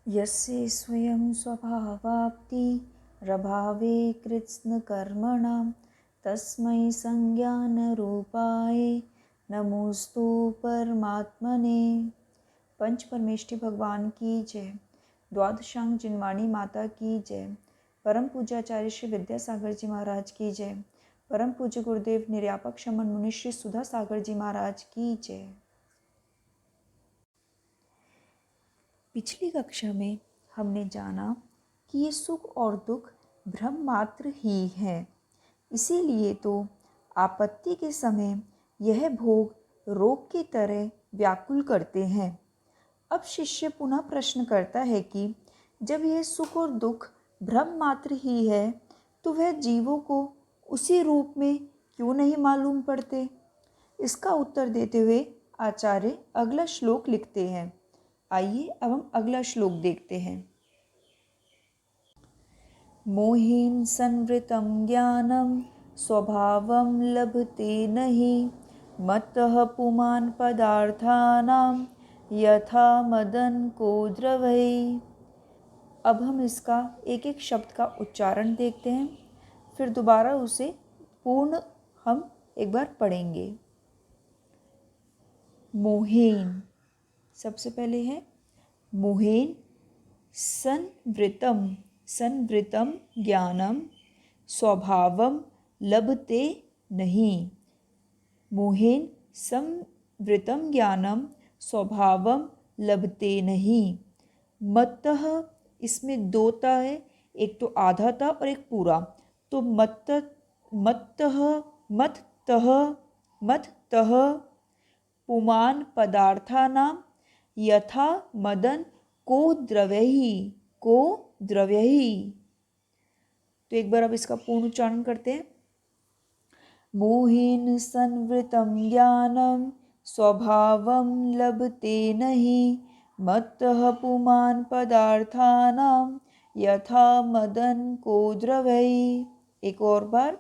यस्य स्वयं स्वभावाप्तिरभावे कृत्स्नकर्मणां तस्मै संज्ञानरूपाय नमोस्तु परमात्मने। पंच परमेष्ठी भगवान की जय। द्वादशांग जिनवाणी माता की जय। परम पूज्याचार्य श्री विद्यासागर जी महाराज की जय। परम पूज्य गुरुदेव निर्यापक शमन मुनि श्री सुधा सागर जी महाराज की जय। पिछली कक्षा में हमने जाना कि ये सुख और दुख भ्रम मात्र ही है, इसीलिए तो आपत्ति के समय यह भोग रोग की तरह व्याकुल करते हैं। अब शिष्य पुनः प्रश्न करता है कि जब यह सुख और दुख भ्रम मात्र ही है तो वह जीवों को उसी रूप में क्यों नहीं मालूम पड़ते। इसका उत्तर देते हुए आचार्य अगला श्लोक लिखते हैं। आइए अब हम अगला श्लोक देखते हैं। मोहेन संवृतं ज्ञानं स्वभावं लभते नहि मत्तः पुमान् पदार्थानां यथा मदन को द्रवै। अब हम इसका एक एक शब्द का उच्चारण देखते हैं, फिर दोबारा उसे पूर्ण हम एक बार पढ़ेंगे। मोहेन, सबसे पहले है मोहेन संवृतं, संवृतं ज्ञानं स्वभावं लभते नहीं। मोहेन संवृतं ज्ञानं स्वभावं लभते नहीं। मत्तः, इसमें दो ता है, एक तो आधा ता और एक पूरा, तो मत्तः मत्तः पुमान् पदार्थानां यथा मदन को द्रव्यहि। तो एक बार अब इसका पूर्ण उच्चारण करते हैं। मोहेन संवृतं ज्ञानं स्वभावं लभते नहि मत्तः पुमान् पदार्थानां यथा मदन को द्रवै। एक और बार।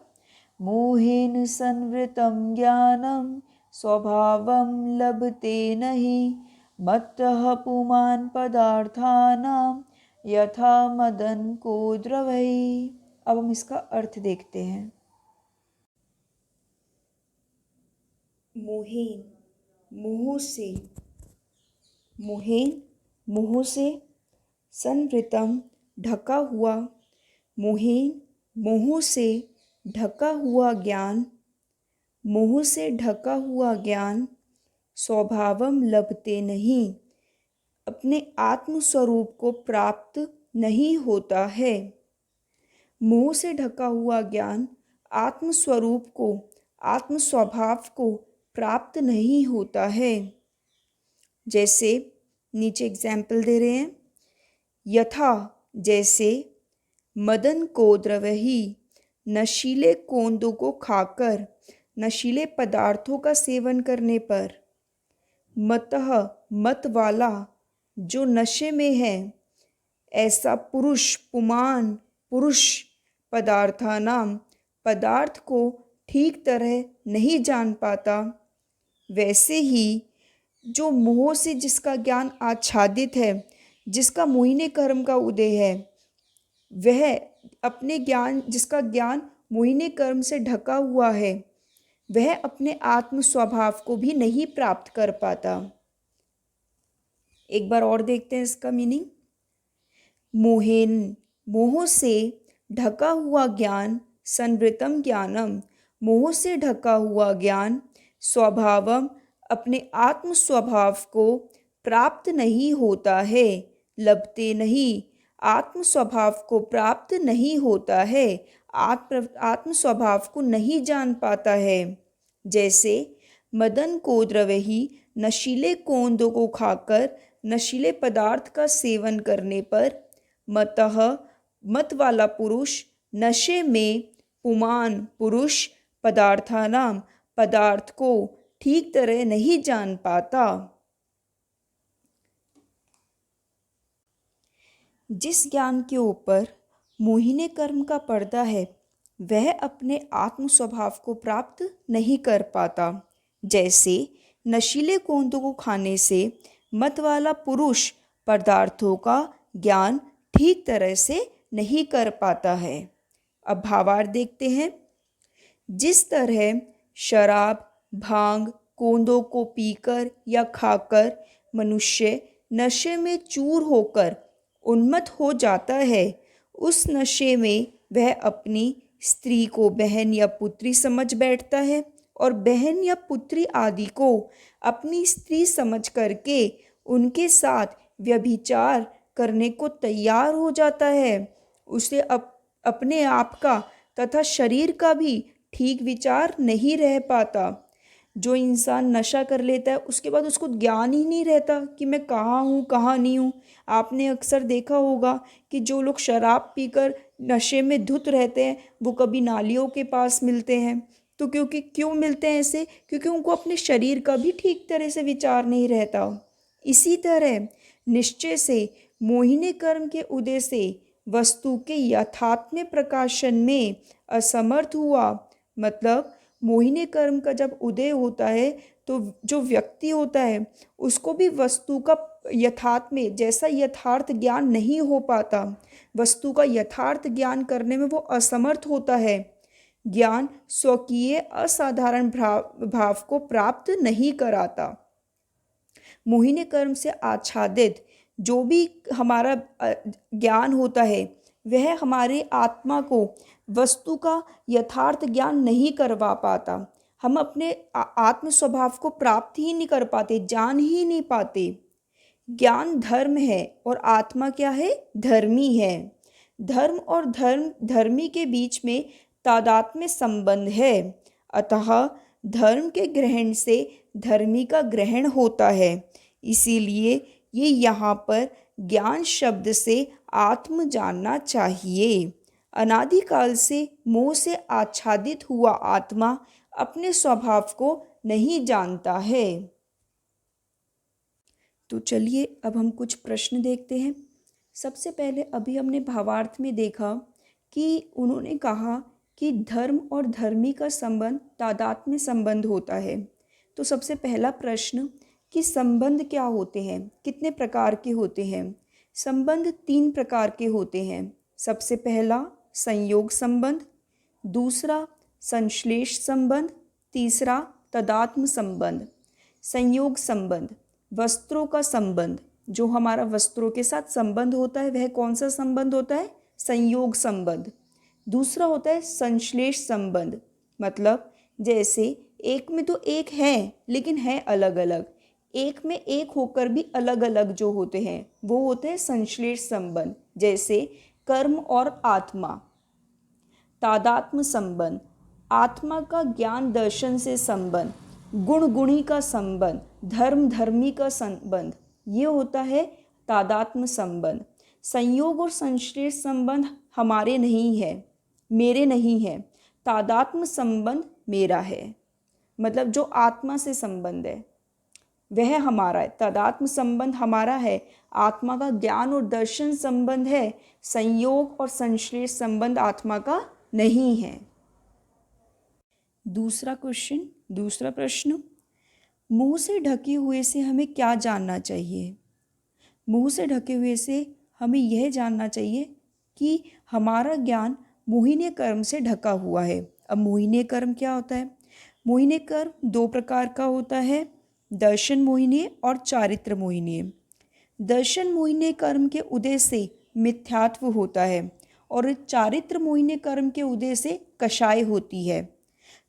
मोहेन संवृतं ज्ञानं स्वभावं लभते नहि मत्तः पुमान् पदार्थानां यथा मदन को द्रवै। अब हम इसका अर्थ देखते हैं। मोहेन, मोह से, मोहेन मोह से, संवृतम ढका हुआ, मोहेन मोह से ढका हुआ ज्ञान, मोह से ढका हुआ ज्ञान स्वभावम लभते नहीं, अपने आत्म स्वरूप को प्राप्त नहीं होता है। मोह से ढका हुआ ज्ञान आत्म स्वरूप को, आत्म स्वभाव को प्राप्त नहीं होता है। जैसे नीचे एग्जाम्पल दे रहे हैं। यथा, जैसे, मदन को द्रवहि, नशीले कोंदों को खाकर, नशीले पदार्थों का सेवन करने पर, मतः, मत वाला, जो नशे में है, ऐसा पुरुष, पुमान, पुरुष, पदार्थानाम, पदार्थ को ठीक तरह नहीं जान पाता, वैसे ही जो मोह से जिसका ज्ञान आच्छादित है, जिसका मोहिनी कर्म का उदय है, वह अपने ज्ञान, जिसका ज्ञान मोहिनी कर्म से ढका हुआ है, वह अपने आत्म स्वभाव को भी नहीं प्राप्त कर पाता। एक बार और देखते हैं इसका मीनिंग। मोहेन, मोह से ढका हुआ ज्ञान, संवृतम ज्ञानम, मोह से ढका हुआ ज्ञान, स्वभावम, अपने आत्म स्वभाव को प्राप्त नहीं होता है, लभते नहीं, आत्म स्वभाव को प्राप्त नहीं होता है, आत्म स्वभाव को नहीं जान पाता है। जैसे मदन को द्रवहि, नशीले कोंदों को खाकर, नशीले पदार्थ का सेवन करने पर, मतः, मत वाला पुरुष, नशे में, पुमान, पुरुष, पदार्थानाम, पदार्थ को ठीक तरह नहीं जान पाता। जिस ज्ञान के ऊपर मोहिनी कर्म का पर्दा है, वह अपने आत्म स्वभाव को प्राप्त नहीं कर पाता। जैसे नशीले कोंदों को खाने से मत वाला पुरुष पदार्थों का ज्ञान ठीक तरह से नहीं कर पाता है। अब भावार्थ देखते हैं। जिस तरह शराब, भांग, कोंदों को पीकर या खाकर मनुष्य नशे में चूर होकर उन्मत्त हो जाता है, उस नशे में वह अपनी स्त्री को बहन या पुत्री समझ बैठता है और बहन या पुत्री आदि को अपनी स्त्री समझ करके उनके साथ व्यभिचार करने को तैयार हो जाता है। उसे अपने आप का तथा शरीर का भी ठीक विचार नहीं रह पाता। जो इंसान नशा कर लेता है उसके बाद उसको ज्ञान ही नहीं रहता कि मैं कहाँ हूँ कहाँ नहीं हूँ। आपने अक्सर देखा होगा कि जो लोग शराब पीकर नशे में धुत रहते हैं वो कभी नालियों के पास मिलते हैं। तो क्यों मिलते हैं ऐसे? क्योंकि उनको अपने शरीर का भी ठीक तरह से विचार नहीं रहता। इसी तरह निश्चय से मोहिनी कर्म के उदय से वस्तु के यथात्म्य प्रकाशन में असमर्थ हुआ। मतलब मोहिनी कर्म का जब उदय होता है तो जो व्यक्ति होता है उसको भी वस्तु का यथात्म्य जैसा यथार्थ ज्ञान नहीं हो पाता। वस्तु का यथार्थ ज्ञान करने में वो असमर्थ होता है। ज्ञान स्वकीय असाधारण भाव को प्राप्त नहीं कराता। मोहिनी कर्म से आच्छादित जो भी हमारा ज्ञान होता है वह हमारे आत्मा को वस्तु का यथार्थ ज्ञान नहीं करवा पाता। हम अपने आत्म स्वभाव को प्राप्त ही नहीं कर पाते, जान ही नहीं पाते। ज्ञान धर्म है और आत्मा क्या है? धर्मी है। धर्म और धर्मी के बीच में तादात्म्य संबंध है। अतः धर्म के ग्रहण से धर्मी का ग्रहण होता है। इसीलिए ये यहाँ पर ज्ञान शब्द से आत्म जानना चाहिए। अनादिकाल से मोह से आच्छादित हुआ आत्मा अपने स्वभाव को नहीं जानता है। तो चलिए अब हम कुछ प्रश्न देखते हैं। सबसे पहले अभी हमने भावार्थ में देखा कि उन्होंने कहा कि धर्म और धर्मी का संबंध तादात्म्य संबंध होता है। तो सबसे पहला प्रश्न कि संबंध क्या होते हैं, कितने प्रकार के होते हैं? संबंध 3 प्रकार के होते हैं। सबसे पहला संयोग संबंध, दूसरा संश्लेष संबंध, तीसरा तदात्म संबंध। संयोग संबंध वस्त्रों का संबंध, जो हमारा वस्त्रों के साथ संबंध होता है वह कौन सा संबंध होता है? संयोग संबंध। दूसरा होता है संश्लेष संबंध, मतलब जैसे एक में तो एक है लेकिन है अलग अलग, एक में एक होकर भी अलग अलग जो होते हैं वो होते हैं संश्लेष संबंध। जैसे कर्म और आत्मा। तादात्म्य संबंध, आत्मा का ज्ञान दर्शन से संबंध, गुण गुणी का संबंध, धर्म धर्मी का संबंध, ये होता है तादात्म्य संबंध। संयोग और संश्लेष संबंध हमारे नहीं है, मेरे नहीं है। तादात्म्य संबंध मेरा है, मतलब जो आत्मा से संबंध है वह हमारा है। तादात्म्य संबंध हमारा है, आत्मा का ज्ञान और दर्शन संबंध है। संयोग और संश्लेष संबंध आत्मा का नहीं है। दूसरा प्रश्न, मुंह से ढके हुए से हमें क्या जानना चाहिए? मुंह से ढके हुए से हमें यह जानना चाहिए कि हमारा ज्ञान मोहिनी कर्म से ढका हुआ है। अब मोहिनी कर्म क्या होता है? मोहिनी कर्म 2 प्रकार का होता है, दर्शन मोहिनी और चारित्र मोहिनी। दर्शन मोहिनी कर्म के उदय से मिथ्यात्व होता है और चारित्र मोहिनी कर्म के उदय से कषाय होती है।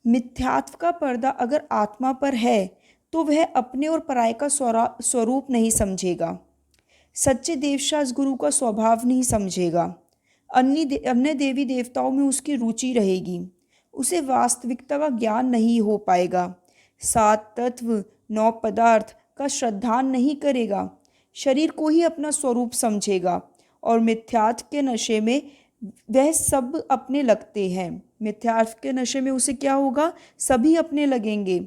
मिथ्यात्व का पर्दा अगर आत्मा पर है तो वह अपने और पराये का स्वरूप नहीं समझेगा, सच्चे देवशास गुरु का स्वभाव नहीं समझेगा, अन्य देवी देवताओं में उसकी रुचि रहेगी, उसे वास्तविकता का ज्ञान नहीं हो पाएगा, 7 तत्व 9 पदार्थ का श्रद्धान नहीं करेगा, शरीर को ही अपना स्वरूप समझेगा और मिथ्यात्व के नशे में वह सब अपने लगते हैं। मिथ्यात्व के नशे में उसे क्या होगा? सभी अपने लगेंगे।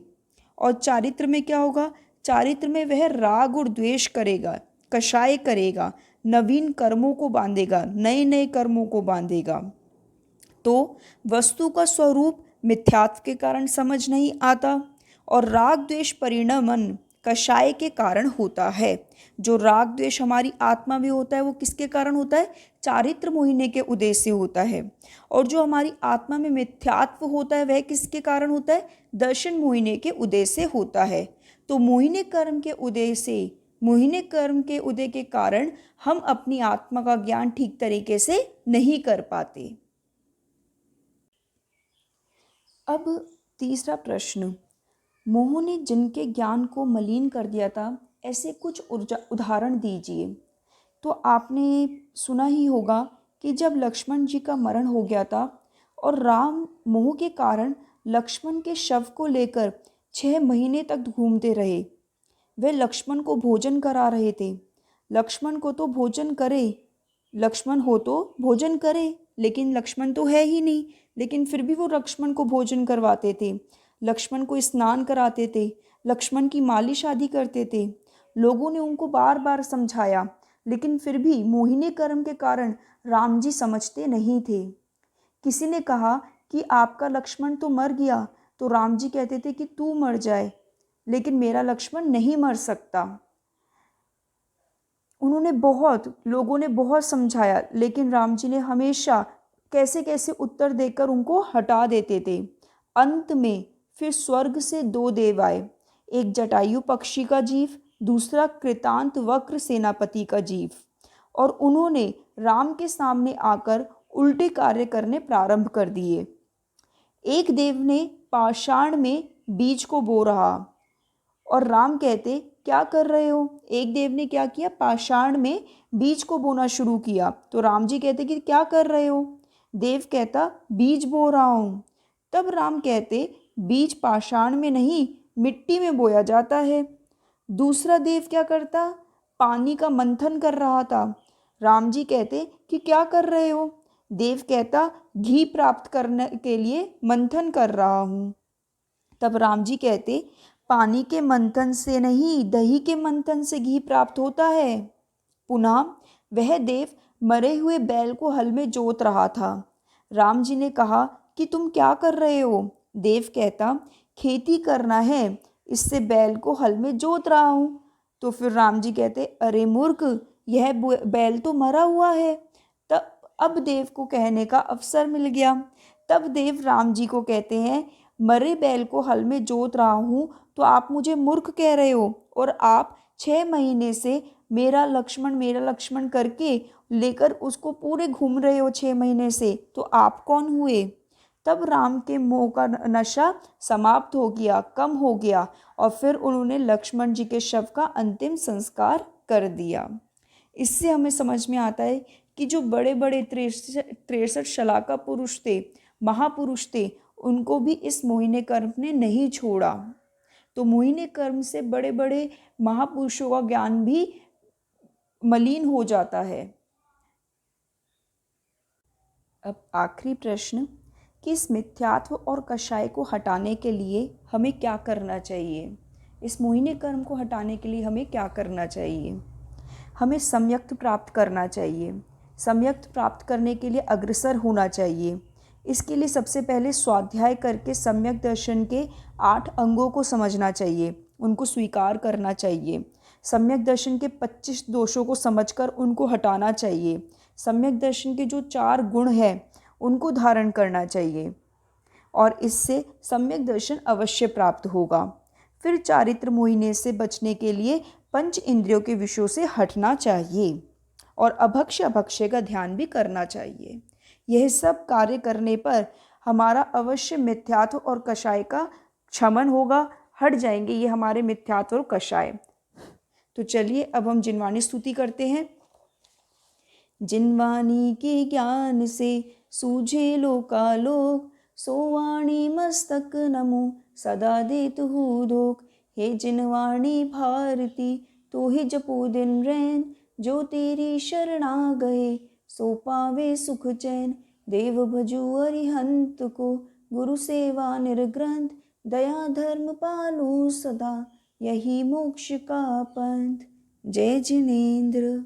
और चारित्र में क्या होगा? चारित्र में वह राग और द्वेष करेगा, कषाय करेगा, नवीन कर्मों को बांधेगा, नए नए कर्मों को बांधेगा। तो वस्तु का स्वरूप मिथ्यात्व के कारण समझ नहीं आता और राग द्वेष परिणमन कषाय के कारण होता है। जो राग द्वेष हमारी आत्मा में होता है वो किसके कारण होता है? चारित्र मोहिनी के उदय से होता है। और जो हमारी आत्मा में मिथ्यात्व होता है वह किसके कारण होता है? दर्शन मोहिनी के उदय से होता है। तो मोहिनी कर्म के उदय से, मोहिनी कर्म के उदय के कारण हम अपनी आत्मा का ज्ञान ठीक तरीके से नहीं कर पाते। अब तीसरा प्रश्न, मोह ने जिनके ज्ञान को मलिन कर दिया था ऐसे कुछ उदाहरण दीजिए। तो आपने सुना ही होगा कि जब लक्ष्मण जी का मरण हो गया था और राम मोह के कारण लक्ष्मण के शव को लेकर 6 महीने तक घूमते रहे। वे लक्ष्मण को भोजन करा रहे थे। लक्ष्मण को तो भोजन करे, लक्ष्मण हो तो भोजन करे, लेकिन लक्ष्मण तो है ही नहीं। लेकिन फिर भी वो लक्ष्मण को भोजन करवाते थे, लक्ष्मण को स्नान कराते थे, लक्ष्मण की मालिश आदि करते थे। लोगों ने उनको बार बार समझाया, लेकिन फिर भी मोहिनी कर्म के कारण राम जी समझते नहीं थे। किसी ने कहा कि आपका लक्ष्मण तो मर गया, तो राम जी कहते थे कि तू मर जाए, लेकिन मेरा लक्ष्मण नहीं मर सकता। लोगों ने बहुत समझाया, लेकिन राम जी ने हमेशा कैसे कैसे उत्तर देकर उनको हटा देते थे। अंत में फिर स्वर्ग से 2 देव आए, एक जटायु पक्षी का जीव, दूसरा कृतांत वक्र सेनापति का जीव। और उन्होंने राम के सामने आकर उल्टे कार्य करने प्रारंभ कर दिए। एक देव ने पाषाण में बीज को बो रहा और राम कहते क्या कर रहे हो? एक देव ने क्या किया? पाषाण में बीज को बोना शुरू किया। तो राम जी कहते कि क्या कर रहे हो? देव कहता बीज बो रहा हूँ। तब राम कहते बीज पाषाण में नहीं, मिट्टी में बोया जाता है। दूसरा देव क्या करता? पानी का मंथन कर रहा था। राम जी कहते कि क्या कर रहे हो? देव कहता घी प्राप्त करने के लिए मंथन कर रहा हूँ। तब राम जी कहते पानी के मंथन से नहीं, दही के मंथन से घी प्राप्त होता है। पुनः वह देव मरे हुए बैल को हल में जोत रहा था। राम जी ने कहा कि तुम क्या कर रहे हो? देव कहता खेती करना है, इससे बैल को हल में जोत रहा हूँ। तो फिर राम जी कहते अरे मूर्ख, यह बैल तो मरा हुआ है। तब अब देव को कहने का अवसर मिल गया। तब देव राम जी को कहते हैं मरे बैल को हल में जोत रहा हूँ तो आप मुझे मूर्ख कह रहे हो, और आप 6 महीने से मेरा लक्ष्मण करके लेकर उसको पूरे घूम रहे हो 6 महीने से, तो आप कौन हुए? तब राम के मोह का नशा समाप्त हो गया, कम हो गया, और फिर उन्होंने लक्ष्मण जी के शव का अंतिम संस्कार कर दिया। इससे हमें समझ में आता है कि जो बड़े बड़े 63 शलाका पुरुष थे, महापुरुष थे, उनको भी इस मोहिनी कर्म ने नहीं छोड़ा। तो मोहिनी कर्म से बड़े बड़े महापुरुषों का ज्ञान भी मलिन हो जाता है। अब आखिरी प्रश्न कि इस मिथ्यात्व और कषाय को हटाने के लिए हमें क्या करना चाहिए? इस मोहिनी कर्म को हटाने के लिए हमें क्या करना चाहिए? हमें सम्यक्त प्राप्त करना चाहिए। सम्यक्त प्राप्त करने के लिए अग्रसर होना चाहिए। इसके लिए सबसे पहले स्वाध्याय करके सम्यक दर्शन के 8 अंगों को समझना चाहिए, उनको स्वीकार करना चाहिए। सम्यक दर्शन के 25 दोषों को समझकर उनको हटाना चाहिए। सम्यक दर्शन के जो 4 गुण हैं उनको धारण करना चाहिए, और इससे सम्यक दर्शन अवश्य प्राप्त होगा। फिर चारित्र मोहिनी से बचने के लिए पंच इंद्रियों के विषयों से हटना चाहिए, और अभक्ष्य अभक्ष्य का ध्यान भी करना चाहिए। यह सब कार्य करने पर हमारा अवश्य मिथ्यात्व और कषाय का क्षमन होगा, हट जाएंगे ये हमारे मिथ्यात्व और कषाय। तो चलिए अब हम जिनवाणी स्तुति करते हैं। जिनवाणी के ज्ञान से सूझे लोकालोक, सोवाणी मस्तक नमो सदा देतु धोख। हे जिनवाणी भारती तो ही जपो दिन रैन, जो तेरी शरणा गए सो पावे सुख चैन। देव भजु अरिहंत को गुरु सेवा निर्ग्रंथ, दया धर्म पालू सदा यही मोक्ष का पंथ। जय जिनेन्द्र।